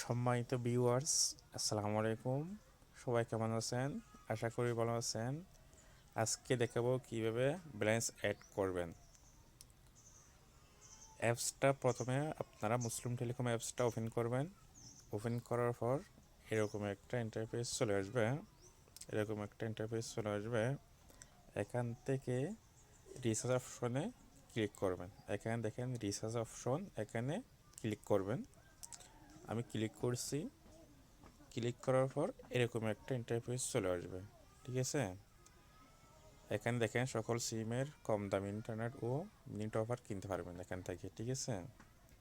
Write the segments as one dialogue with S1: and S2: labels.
S1: সম্মানিত ভিউয়ার্স, আসসালামু আলাইকুম। সবাই কেমন আছেন? আশা করি ভালো আছেন। আজকে দেখাবো কিভাবে ব্যালেন্স অ্যাড করবেন। অ্যাপসটা প্রথমে আপনারা মুসলিম টেলিকম অ্যাপসটা ওপেন করবেন। ওপেন করার পর এরকম একটা ইন্টারফেস চলে আসবে। এখান থেকে রিচার্জ অপশনে ক্লিক করবেন। এখানে দেখেন রিচার্জ অপশন, এখানে ক্লিক করবেন। আমি ক্লিক করছি। ক্লিক করার পর এরকম একটা ইন্টারফেস চলে আসবে, ঠিক আছে। এখানে দেখেন সকল সিমের কম দামি ইন্টারনেট ও মিনিট অফার কিনতে পারবেন এখান থেকে, ঠিক আছে।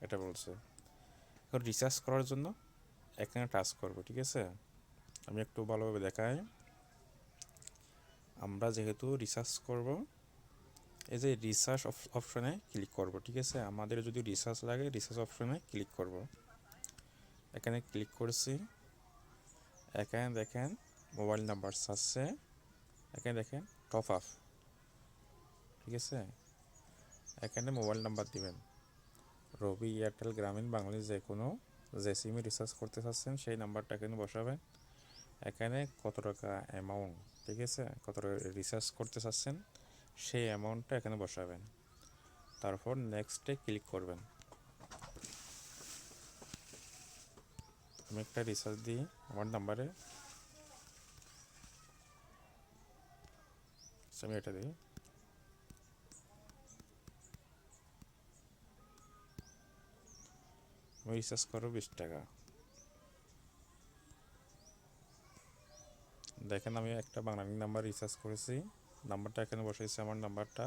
S1: এটা বলছে এখন রিচার্জ করার জন্য এখানে টাচ করব, ঠিক আছে। আমি একটু ভালোভাবে দেখাই। আমরা যেহেতু রিচার্জ করব, এই যে রিচার্জ অপশনে ক্লিক করব, ঠিক আছে। আমাদের যদি রিচার্জ লাগে রিচার্জ অপশনে ক্লিক করব। এখানে ক্লিক করছি। এখানে দেখেন মোবাইল নাম্বার চাচ্ছে। এখানে দেখেন টপ আপ, ঠিক আছে। এখানে মোবাইল নাম্বার দিবেন। রবি, এয়ারটেল, গ্রামীণ, বাংলাদেশ যে সিমে রিচার্জ করতে চাচ্ছেন সেই নাম্বারটা এখানে বসাবেন। এখানে কত টাকা অ্যামাউন্ট, ঠিক আছে, কত টাকা রিচার্জ করতে চাচ্ছেন সেই অ্যামাউন্টটা এখানে বসাবেন। তারপর নেক্সটে ক্লিক করবেন। আমি একটা রিচার্জ দিই আমার নাম্বারে, আমি এটা দিই। আমি রিচার্জ করবো 20 টাকা। দেখেন আমি একটা বাংলালিংক নাম্বার রিচার্জ করেছি। নাম্বারটা এখানে বসেছি, আমার নাম্বারটা।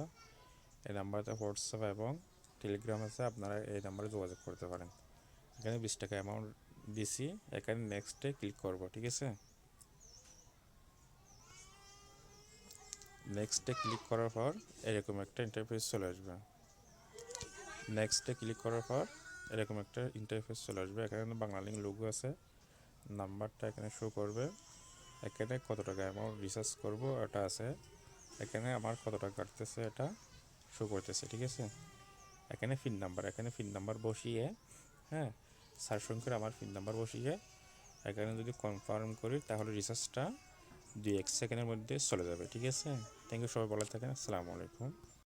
S1: এই নাম্বারতে হোয়াটসঅ্যাপ এবং টেলিগ্রাম আছে, আপনারা এই নাম্বারে যোগাযোগ করতে পারেন। এখানে 20 টাকা অ্যামাউন্ট দিছি। এখানে নেক্সটে ক্লিক করব, ঠিক আছে। নেক্সটে ক্লিক করার পর এরকম একটা ইন্টারফেস চলে আসবে। এখানে বাংলালিংক লোগো আছে, নাম্বারটা এখানে শো করবে। এখানে কত টাকা অ্যামাউন্ট রিচার্জ করব এটা আছে। এখানে আমার কত টাকা কাটতেছে এটা শো করতেছে, ঠিক আছে। এখানে পিন নাম্বার বসিয়ে, হ্যাঁ, সার্চ করে আমার পিন নাম্বার বসিয়ে এখানে যদি কনফার্ম করি তাহলে রিচার্জটা 2-1 সেকেন্ডের মধ্যে চলে যাবে, ঠিক আছে। থ্যাংক ইউ, সবাই ভালো থাকেন। আসসালামু আলাইকুম।